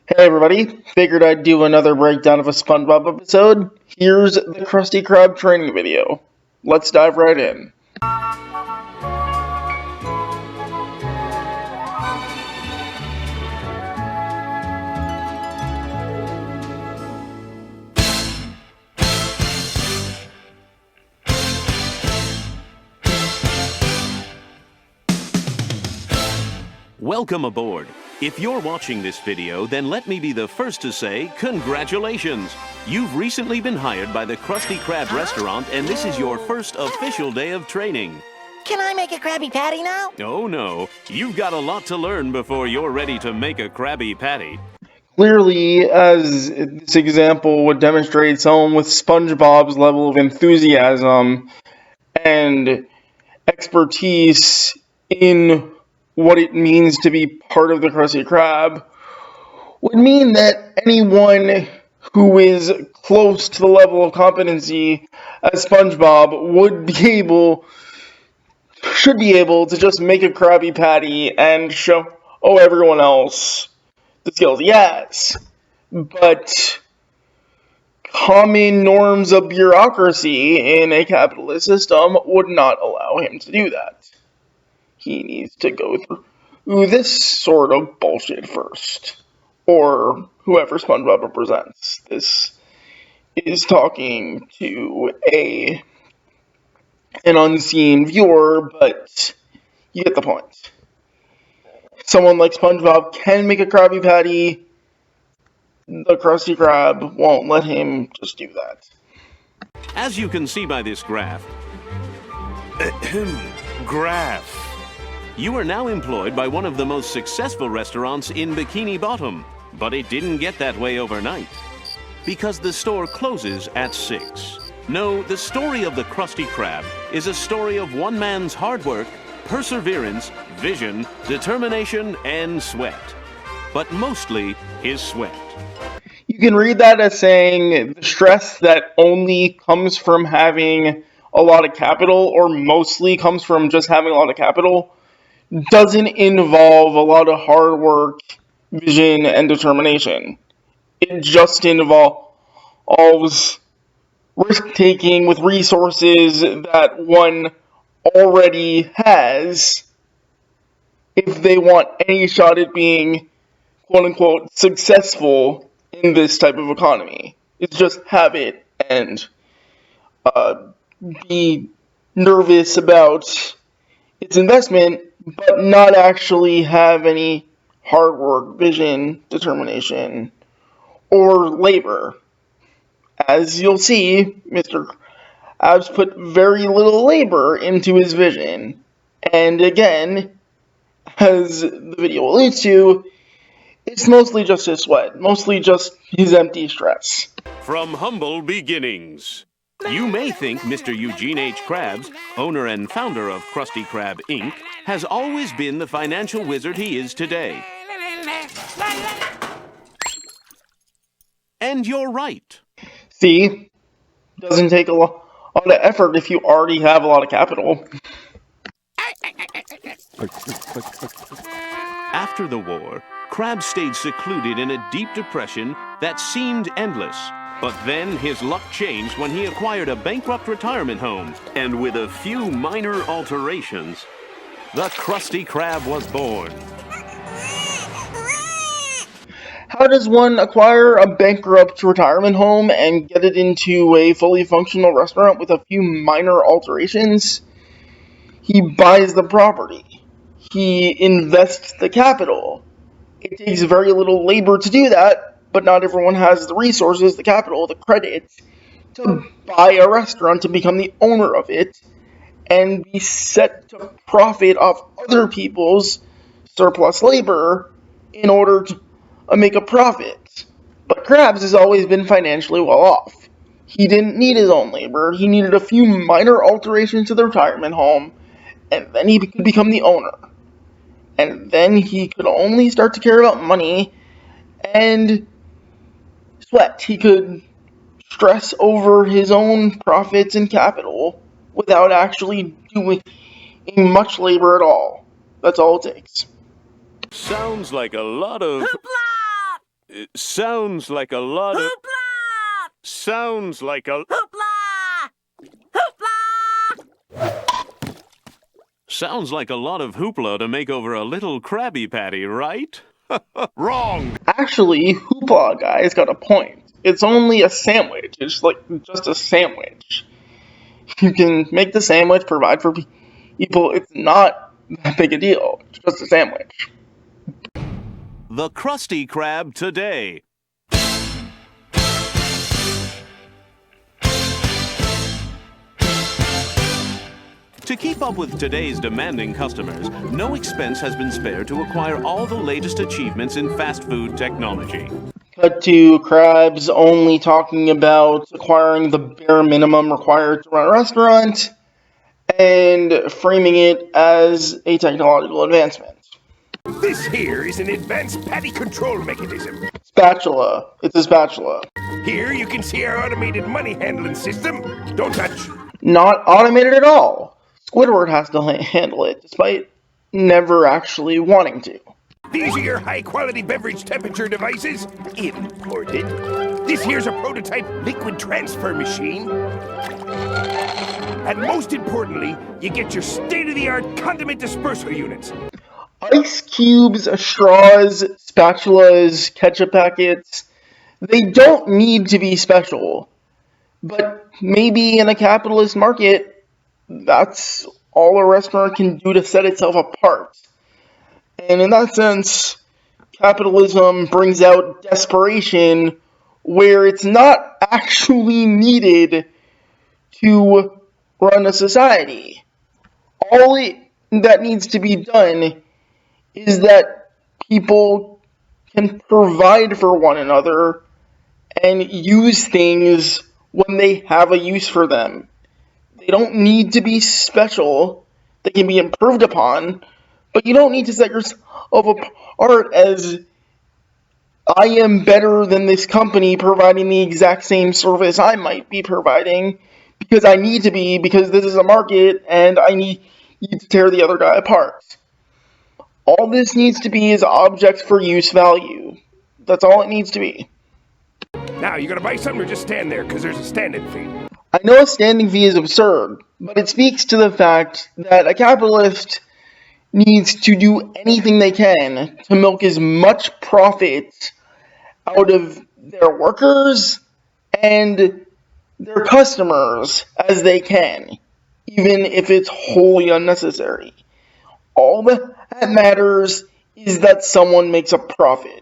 Hey everybody, figured I'd do another breakdown of a SpongeBob episode. Here's the Krusty Krab training video. Let's dive right in. Welcome aboard. If you're watching this video, then let me be the first to say congratulations. You've recently been hired by the Krusty Krab restaurant, and this is your first official day of training. Can I make a Krabby Patty now? Oh no, you've got a lot to learn before you're ready to make a Krabby Patty. Clearly, as this example would demonstrate, someone with SpongeBob's level of enthusiasm and expertise in what it means to be part of the Krusty Krab would mean that anyone who is close to the level of competency as SpongeBob should be able to just make a Krabby Patty and show everyone else the skills he has. But common norms of bureaucracy in a capitalist system would not allow him to do that. He needs to go through this sort of bullshit first. Or whoever SpongeBob represents. This is talking to an unseen viewer, but you get the point. Someone like SpongeBob can make a Krabby Patty. The Krusty Krab won't let him just do that. As you can see by this graph, you are now employed by one of the most successful restaurants in Bikini Bottom, but it didn't get that way overnight, because the store closes at 6. No, the story of the Krusty Krab is a story of one man's hard work, perseverance, vision, determination, and sweat. But mostly his sweat. You can read that as saying the stress that only comes from having a lot of capital, or mostly comes from just having a lot of capital, doesn't involve a lot of hard work, vision, and determination. It just involves risk-taking with resources that one already has if they want any shot at being, quote-unquote, successful in this type of economy. It's just have it and be nervous about its investment, but not actually have any hard work, vision, determination, or labor. As you'll see, Mr. Krabs put very little labor into his vision. And again, as the video alludes to, it's mostly just his sweat, mostly just his empty stress. From humble beginnings. You may think Mr. Eugene H. Krabs, owner and founder of Krusty Krab, Inc., has always been the financial wizard he is today. And you're right. See, doesn't take a lot of effort if you already have a lot of capital. After the war, Krabs stayed secluded in a deep depression that seemed endless. But then his luck changed when he acquired a bankrupt retirement home. And with a few minor alterations, the Krusty Krab was born. How does one acquire a bankrupt retirement home and get it into a fully functional restaurant with a few minor alterations? He buys the property. He invests the capital. It takes very little labor to do that, but not everyone has the resources, the capital, the credit to buy a restaurant, to become the owner of it, and be set to profit off other people's surplus labor in order to make a profit. But Krabs has always been financially well off. He didn't need his own labor. He needed a few minor alterations to the retirement home, and then he could become the owner. And then he could only start to care about money and sweat. He could stress over his own profits and capital without actually doing much labor at all. That's all it takes. Sounds like a lot of... HOOPLA! Sounds like a lot of... HOOPLA! Sounds like a... HOOPLA! HOOPLA! Sounds like a lot of hoopla to make over a little Krabby Patty, right? Wrong! Actually, HOOPLA guy's got a point. It's only a sandwich. It's like just a sandwich. You can make the sandwich, provide for people. It's not that big a deal. It's just a sandwich. The Krusty Krab today. To keep up with today's demanding customers, no expense has been spared to acquire all the latest achievements in fast food technology. Cut to Krabs only talking about acquiring the bare minimum required to run a restaurant and framing it as a technological advancement. This here is an advanced patty control mechanism. Spatula. It's a spatula. Here you can see our automated money handling system. Don't touch. Not automated at all. Squidward has to handle it, despite never actually wanting to. These are your high-quality beverage temperature devices, imported. This here's a prototype liquid transfer machine. And most importantly, you get your state-of-the-art condiment dispersal units. Ice cubes, straws, spatulas, ketchup packets, they don't need to be special. But maybe in a capitalist market, that's all a restaurant can do to set itself apart. And in that sense, capitalism brings out desperation where it's not actually needed to run a society. All that needs to be done is that people can provide for one another and use things when they have a use for them. They don't need to be special. They can be improved upon, but you don't need to set yourself apart as I am better than this company providing the exact same service I might be providing because I need to be, because this is a market and I need to tear the other guy apart. All this needs to be is objects for use value. That's all it needs to be. Now, you gonna buy something or just stand there, because there's a standing fee? I know a standing fee is absurd, but it speaks to the fact that a capitalist needs to do anything they can to milk as much profit out of their workers and their customers as they can, even if it's wholly unnecessary. All that matters is that someone makes a profit.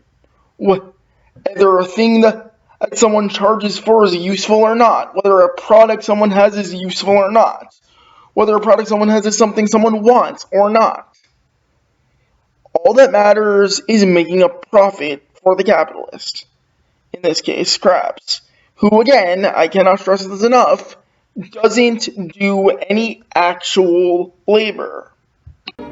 Whether a thing that someone charges for is useful or not, whether a product someone has is useful or not, whether a product someone has is something someone wants or not. All that matters is making a profit for the capitalist. In this case, Krabs, who, again, I cannot stress this enough, doesn't do any actual labor.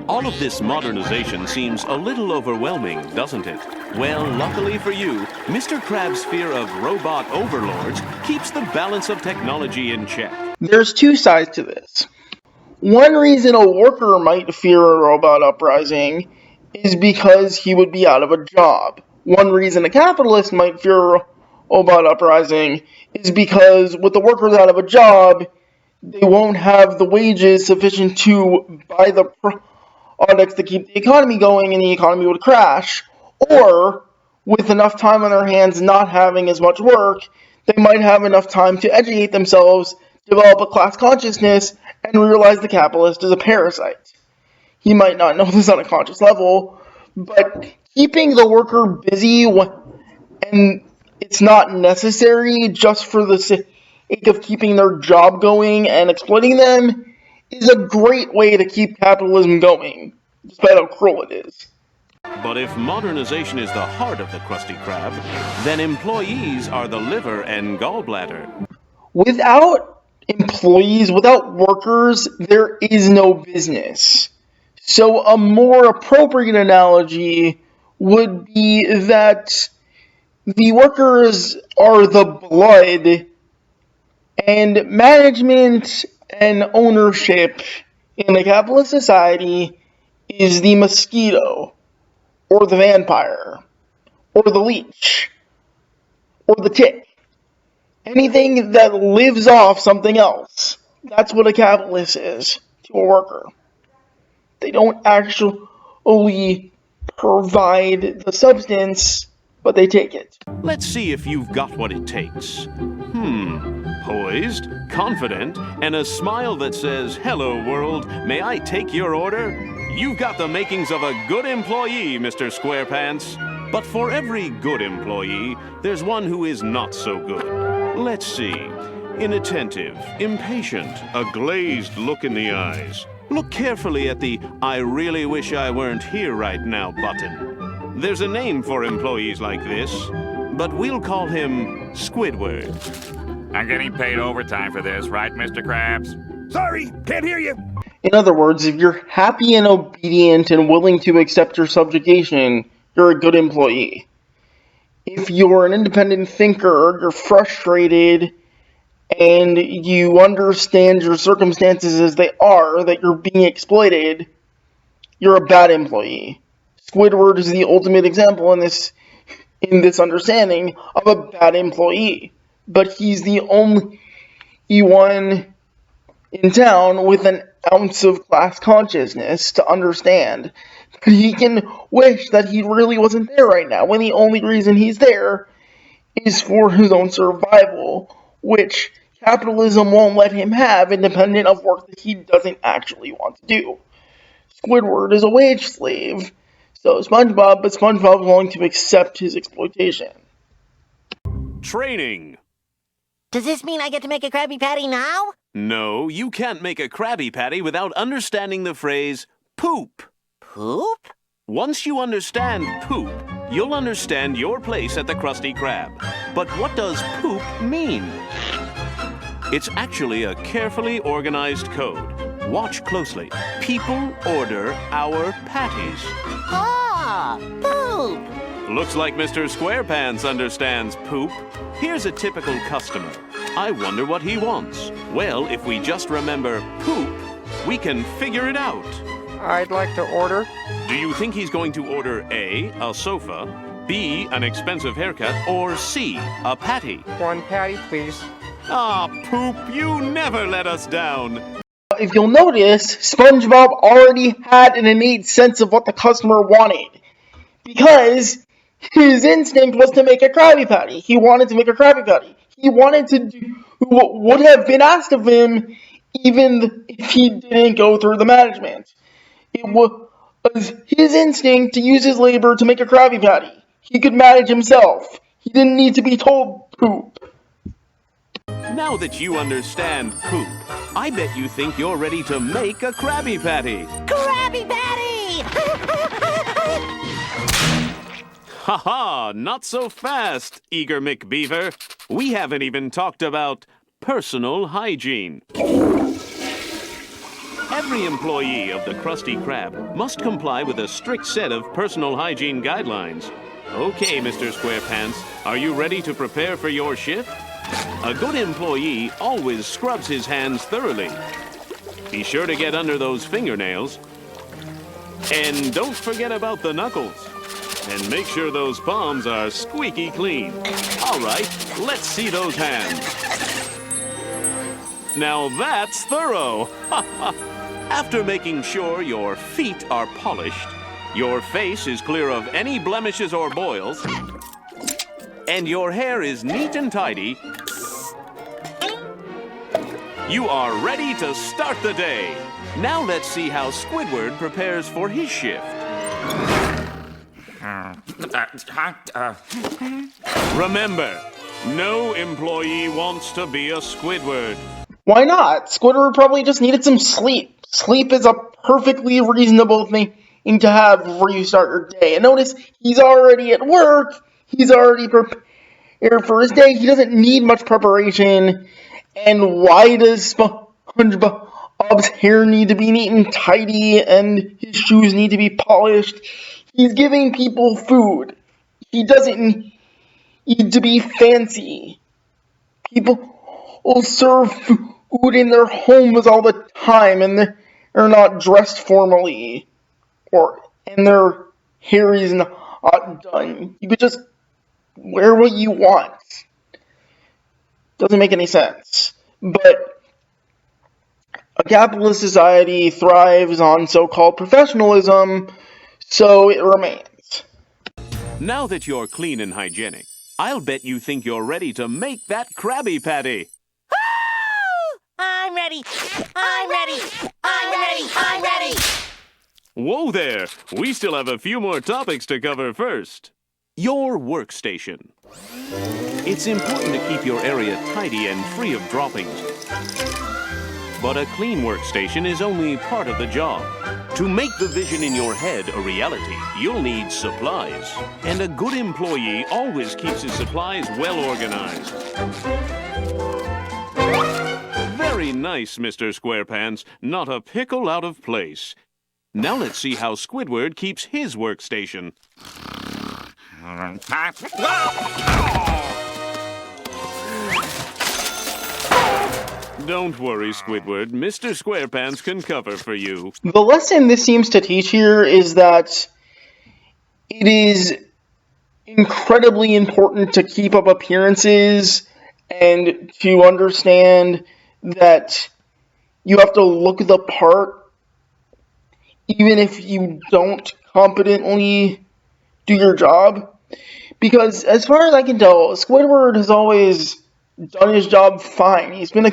All of this modernization seems a little overwhelming, doesn't it? Well, luckily for you, Mr. Krab's fear of robot overlords keeps the balance of technology in check. There's two sides to this. One reason a worker might fear a robot uprising is because he would be out of a job. One reason a capitalist might fear a robot uprising is because with the workers out of a job, they won't have the wages sufficient to buy the products to keep the economy going, and the economy would crash. Or, with enough time on their hands not having as much work, they might have enough time to educate themselves, develop a class consciousness, and realize the capitalist is a parasite. He might not know this on a conscious level, but keeping the worker busy and it's not necessary just for the sake of keeping their job going and exploiting them is a great way to keep capitalism going, despite how cruel it is. But if modernization is the heart of the Krusty Krab, then employees are the liver and gallbladder. Without employees, without workers, there is no business. So a more appropriate analogy would be that the workers are the blood, and management and ownership in a capitalist society is the mosquito, or the vampire, or the leech. or the tick. Anything that lives off something else. That's what a capitalist is to a worker. They don't actually provide the substance, but they take it. Let's see if you've got what it takes. Poised, confident, and a smile that says, "Hello, world, may I take your order?" You've got the makings of a good employee, Mr. Squarepants. But for every good employee, there's one who is not so good. Let's see. Inattentive, impatient, a glazed look in the eyes. Look carefully at the "I really wish I weren't here right now" button. There's a name for employees like this, but we'll call him Squidward. I'm getting paid overtime for this, right, Mr. Krabs? Sorry, can't hear you. In other words, if you're happy and obedient and willing to accept your subjugation, you're a good employee. If you're an independent thinker, you're frustrated, and you understand your circumstances as they are, that you're being exploited, you're a bad employee. Squidward is the ultimate example in this understanding of a bad employee. But he's the only one in town with an ounce of class consciousness to understand that he can wish that he really wasn't there right now, when the only reason he's there is for his own survival, which capitalism won't let him have, independent of work that he doesn't actually want to do. Squidward is a wage slave, so is SpongeBob, but SpongeBob is willing to accept his exploitation. Training. Does this mean I get to make a Krabby Patty now? No, you can't make a Krabby Patty without understanding the phrase poop. Poop? Once you understand poop, you'll understand your place at the Krusty Krab. But what does poop mean? It's actually a carefully organized code. Watch closely. People order our patties. Ah, poop! Looks like Mr. Squarepants understands poop. Here's a typical customer. I wonder what he wants. Well, if we just remember poop, we can figure it out. I'd like to order. Do you think he's going to order A, a sofa, B, an expensive haircut, or C, a patty? One patty, please. Ah, poop, you never let us down. If you'll notice, SpongeBob already had an innate sense of what the customer wanted, because his instinct was to make a Krabby Patty. He wanted to make a Krabby Patty. He wanted to do what would have been asked of him even if he didn't go through the management. It was his instinct to use his labor to make a Krabby Patty. He could manage himself. He didn't need to be told poop. Now that you understand poop, I bet you think you're ready to make a Krabby Patty. Krabby Patty! Ha-ha, not so fast, Eager McBeaver. We haven't even talked about personal hygiene. Every employee of the Krusty Krab must comply with a strict set of personal hygiene guidelines. Okay, Mr. Squarepants, are you ready to prepare for your shift? A good employee always scrubs his hands thoroughly. Be sure to get under those fingernails. And don't forget about the knuckles. And make sure those palms are squeaky clean. All right, let's see those hands. Now that's thorough. After making sure your feet are polished, your face is clear of any blemishes or boils, and your hair is neat and tidy, you are ready to start the day. Now let's see how Squidward prepares for his shift. Remember, no employee wants to be a Squidward. Why not? Squidward probably just needed some sleep. Sleep is a perfectly reasonable thing to have before you start your day. And notice, he's already at work. He's already prepared for his day. He doesn't need much preparation. And why does SpongeBob's hair need to be neat and tidy and his shoes need to be polished? He's giving people food. He doesn't need to be fancy. People will serve food in their homes all the time, and they're not dressed formally, and their hair is not done. You could just wear what you want. Doesn't make any sense. But a capitalist society thrives on so-called professionalism, so it remains. Now that you're clean and hygienic, I'll bet you think you're ready to make that Krabby Patty. I'm ready. I'm ready. I'm ready. I'm ready. Whoa there! We still have a few more topics to cover first. Your workstation. It's important to keep your area tidy and free of droppings. But a clean workstation is only part of the job. To make the vision in your head a reality, you'll need supplies. And a good employee always keeps his supplies well organized. Very nice, Mr. Squarepants. Not a pickle out of place. Now let's see how Squidward keeps his workstation. Don't worry, Squidward. Mr. Squarepants can cover for you. The lesson this seems to teach here is that it is incredibly important to keep up appearances and to understand that you have to look the part even if you don't competently do your job. Because as far as I can tell, Squidward has always done his job fine. He's been a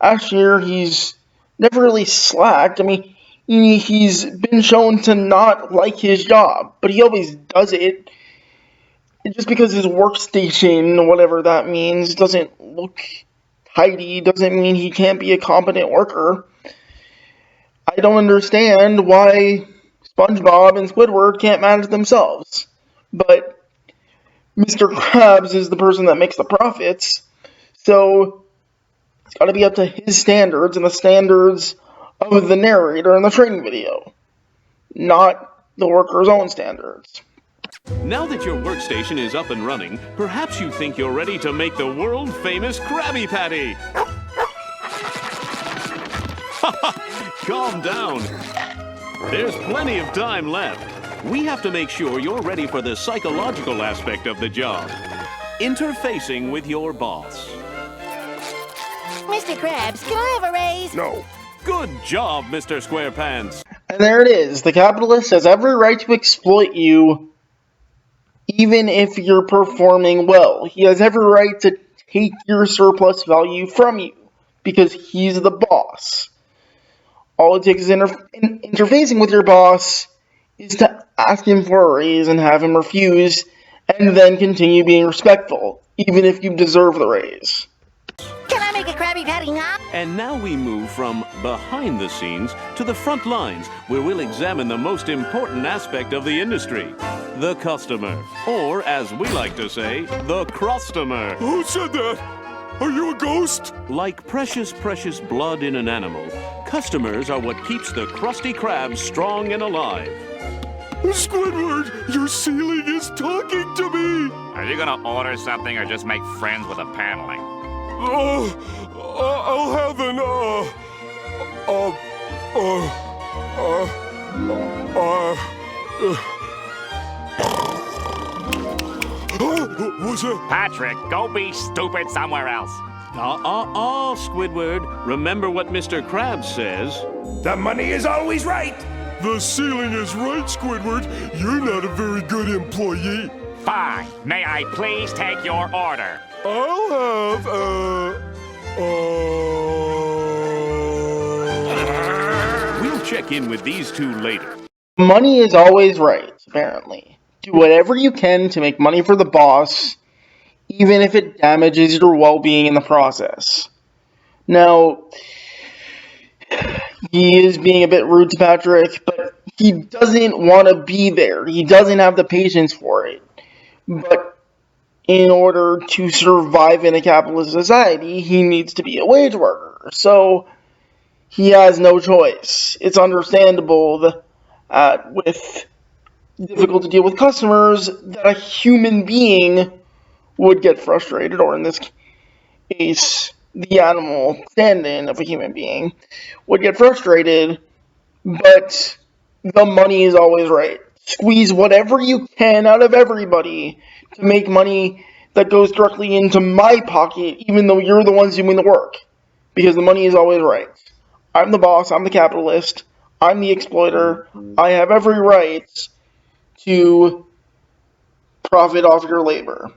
cashier, he's never really slacked. I mean, he's been shown to not like his job, but he always does it. And just because his workstation, whatever that means, doesn't look tidy, doesn't mean he can't be a competent worker. I don't understand why SpongeBob and Squidward can't manage themselves. But Mr. Krabs is the person that makes the profits, so it's got to be up to his standards and the standards of the narrator in the training video, not the worker's own standards. Now that your workstation is up and running, perhaps you think you're ready to make the world-famous Krabby Patty. Calm down. There's plenty of time left. We have to make sure you're ready for the psychological aspect of the job. Interfacing with your boss. Mr. Krabs, can I have a raise? No. Good job, Mr. Squarepants. And there it is. The capitalist has every right to exploit you, even if you're performing well. He has every right to take your surplus value from you, because he's the boss. All it takes is interfacing with your boss is to ask him for a raise and have him refuse, and then continue being respectful, even if you deserve the raise. Can I make a Krabby Patty now? And now we move from behind the scenes to the front lines, where we'll examine the most important aspect of the industry, the customer. Or, as we like to say, the Krustomer. Who said that? Are you a ghost? Like precious, precious blood in an animal, customers are what keeps the Krusty Krab strong and alive. Squidward, your ceiling is talking to me. Are you gonna order something or just make friends with the paneling? I'll have an, what's that? Patrick, go be stupid somewhere else. Squidward. Remember what Mr. Krabs says. The money is always right. The ceiling is right, Squidward. You're not a very good employee. Fine. May I please take your order? I'll have, We'll check in with these two later. Money is always right, apparently. Do whatever you can to make money for the boss, even if it damages your well-being in the process. Now, he is being a bit rude to Patrick, but he doesn't want to be there. He doesn't have the patience for it. But in order to survive in a capitalist society, he needs to be a wage worker. So he has no choice. It's understandable that with difficult to deal with customers, that a human being would get frustrated, or in this case, the animal stand-in of a human being would get frustrated, but the money is always right. squeeze whatever you can out of everybody to make money that goes directly into my pocket, even though you're the ones doing the work. Because the money is always right. I'm the boss, I'm the capitalist, I'm the exploiter, I have every right to profit off your labor.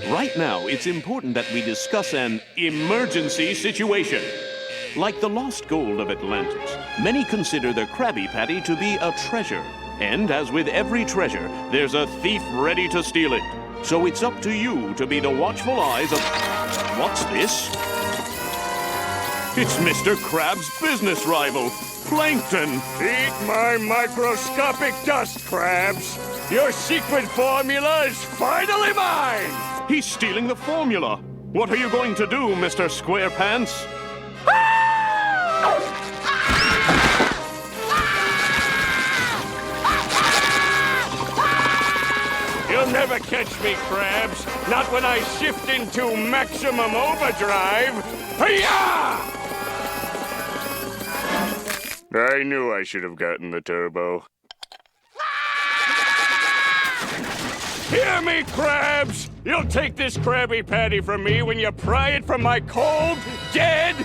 Right now, it's important that we discuss an emergency situation. Like the lost gold of Atlantis, many consider the Krabby Patty to be a treasure. And as with every treasure, there's a thief ready to steal it. So it's up to you to be the watchful eyes of... What's this? It's Mr. Krab's business rival, Plankton. Eat my microscopic dust crabs. Your secret formula is finally mine. He's stealing the formula. What are you going to do, Mr. Squarepants? You'll never catch me, Krabs. Not when I shift into maximum overdrive. Hi-ya! I knew I should have gotten the turbo. Hear me, Krabs! You'll take this Krabby Patty from me when you pry it from my cold, dead...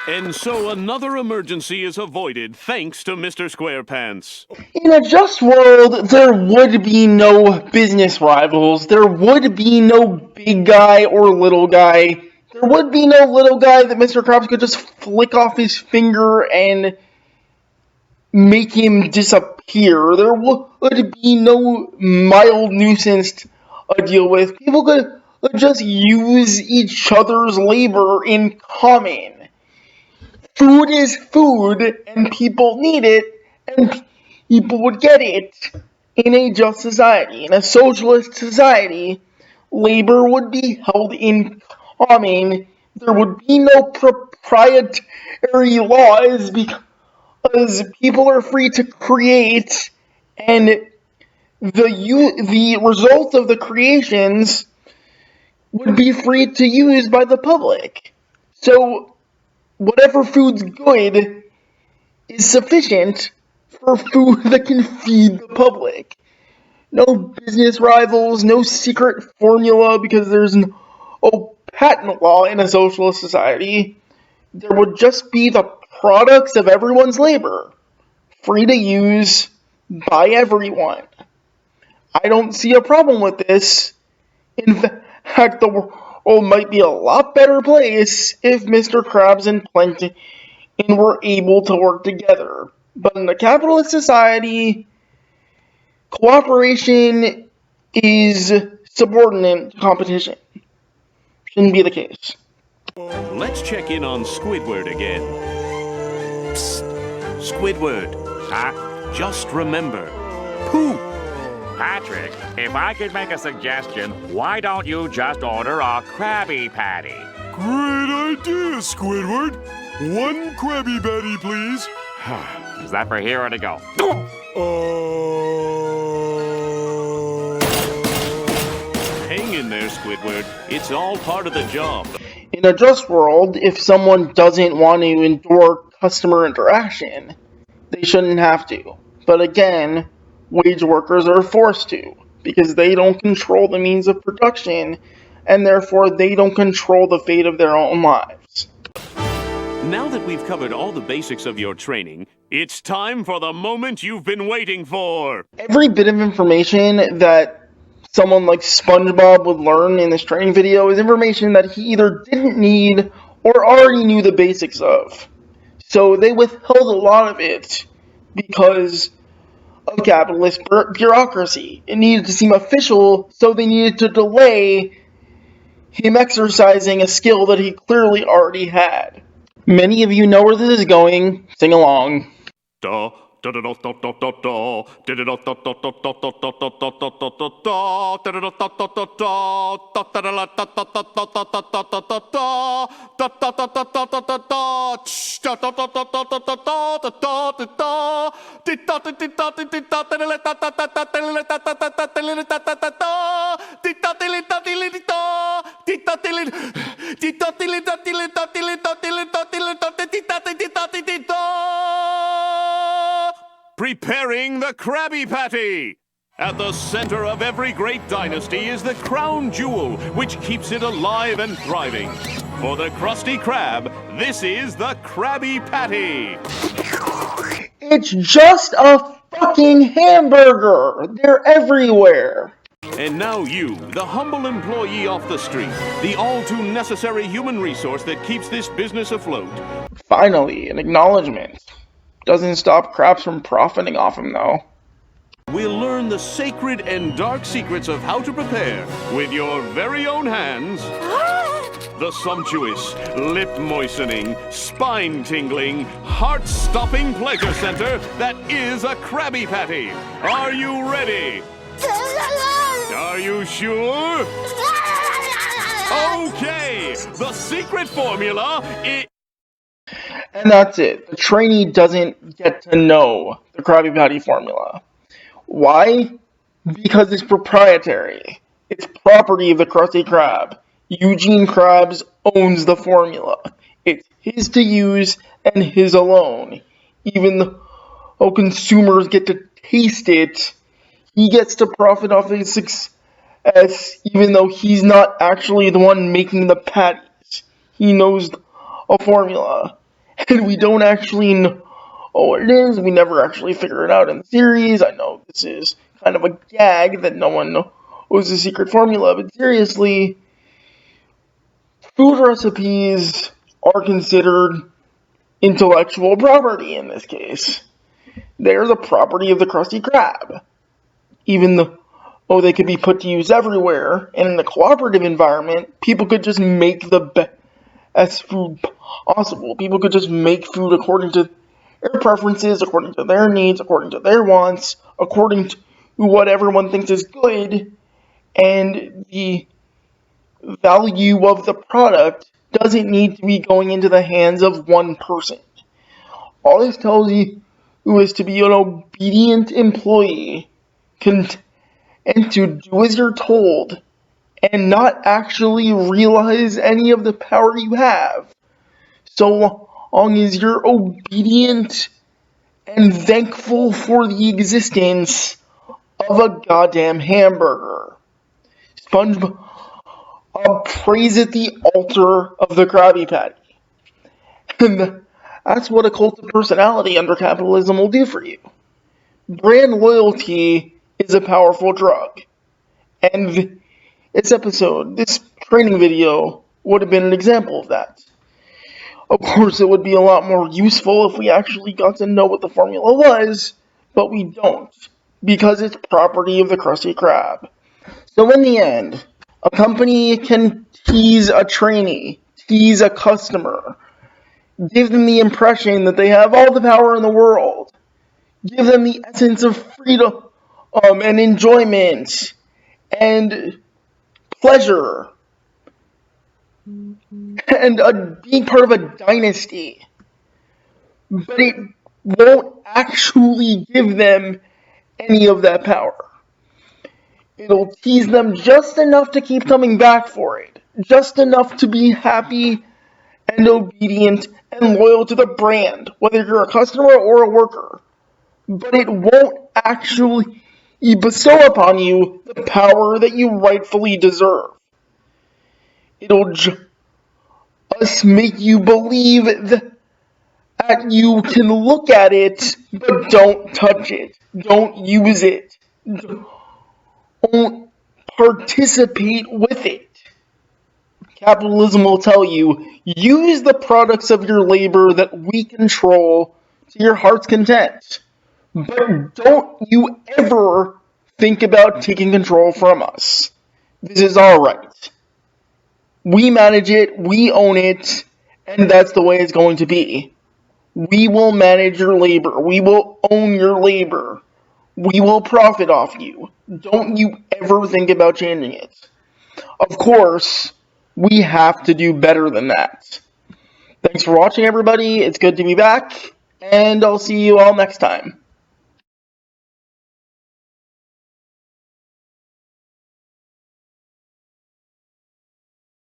And so another emergency is avoided thanks to Mr. Squarepants. In a just world, there would be no business rivals. There would be no big guy or little guy. There would be no little guy that Mr. Krabs could just flick off his finger and make him disappear. There would be no mild nuisance to deal with. People could just use each other's labor in common. Food is food, and people need it, and people would get it in a just society. In a socialist society, labor would be held in common. There would be no proprietary laws because people are free to create, and the result of the creations would be free to use by the public. So, whatever food's good is sufficient for food that can feed the public. No business rivals, no secret formula because there's no patent law in a socialist society. There would just be the products of everyone's labor, free to use by everyone. I don't see a problem with this. In fact, the world might be a lot better place if Mr. Krabs and Plankton were able to work together. But in a capitalist society, cooperation is subordinate to competition. Shouldn't be the case. Let's check in on Squidward again. Psst. Squidward. Huh? Just remember, poop. Patrick, if I could make a suggestion, why don't you just order a Krabby Patty? Great idea, Squidward. One Krabby Patty, please. Is that for here or to go? Hang in there, Squidward. It's all part of the job. In a just world, if someone doesn't want to endure customer interaction, they shouldn't have to. But again, wage workers are forced to, because they don't control the means of production, and therefore they don't control the fate of their own lives. Now that we've covered all the basics of your training, it's time for the moment you've been waiting for. Every bit of information that someone like SpongeBob would learn in this training video is information that he either didn't need or already knew the basics of. So they withheld a lot of it because of capitalist bureaucracy. It needed to seem official, so they needed to delay him exercising a skill that he clearly already had. Many of you know where this is going. Sing along. Preparing the Krabby Patty! At the center of every great dynasty is the crown jewel, which keeps it alive and thriving. For the Krusty Krab, this is the Krabby Patty. It's just a fucking hamburger! They're everywhere! And now you, the humble employee off the street, the all-too-necessary human resource that keeps this business afloat. Finally, an acknowledgement. Doesn't stop Krabs from profiting off him, though. We'll learn the sacred and dark secrets of how to prepare, with your very own hands, the sumptuous, lip-moistening, spine-tingling, heart-stopping pleasure center that is a Krabby Patty. Are you ready? Are you sure? Okay, the secret formula is... And that's it. The trainee doesn't get to know the Krabby Patty formula. Why? Because it's proprietary. It's property of the Krusty Krab. Eugene Krabs owns the formula. It's his to use and his alone. Even though consumers get to taste it, he gets to profit off his success, even though he's not actually the one making the patties. He knows a formula. And we don't actually know what it is. We never actually figure it out in the series. I know this is kind of a gag that no one knows the secret formula, but seriously, food recipes are considered intellectual property in this case. They're the property of the Krusty Krab. Even though they could be put to use everywhere, and in a cooperative environment, people could just make the best food possible. People could just make food according to their preferences, according to their needs, according to their wants, according to what everyone thinks is good, and the value of the product doesn't need to be going into the hands of one person. All this tells you is to be an obedient employee and to do as you're told and not actually realize any of the power you have. So long as you're obedient and thankful for the existence of a goddamn hamburger. SpongeBob prays at the altar of the Krabby Patty. And that's what a cult of personality under capitalism will do for you. Brand loyalty is a powerful drug. And this training video would have been an example of that. Of course, it would be a lot more useful if we actually got to know what the formula was, but we don't, because it's property of the Krusty Krab. So in the end, a company can tease a trainee, tease a customer, give them the impression that they have all the power in the world, give them the essence of freedom and enjoyment and pleasure, and being part of a dynasty, but it won't actually give them any of that power. It'll tease them just enough to keep coming back for it, just enough to be happy and obedient and loyal to the brand, whether you're a customer or a worker, but it won't actually bestow upon you the power that you rightfully deserve. It'll just make you believe that you can look at it, but don't touch it. Don't use it. Don't participate with it. Capitalism will tell you, use the products of your labor that we control to your heart's content. But don't you ever think about taking control from us. This is our right. We manage it, we own it, and that's the way it's going to be. We will manage your labor. We will own your labor. We will profit off you. Don't you ever think about changing it. Of course, we have to do better than that. Thanks for watching, everybody. It's good to be back, and I'll see you all next time.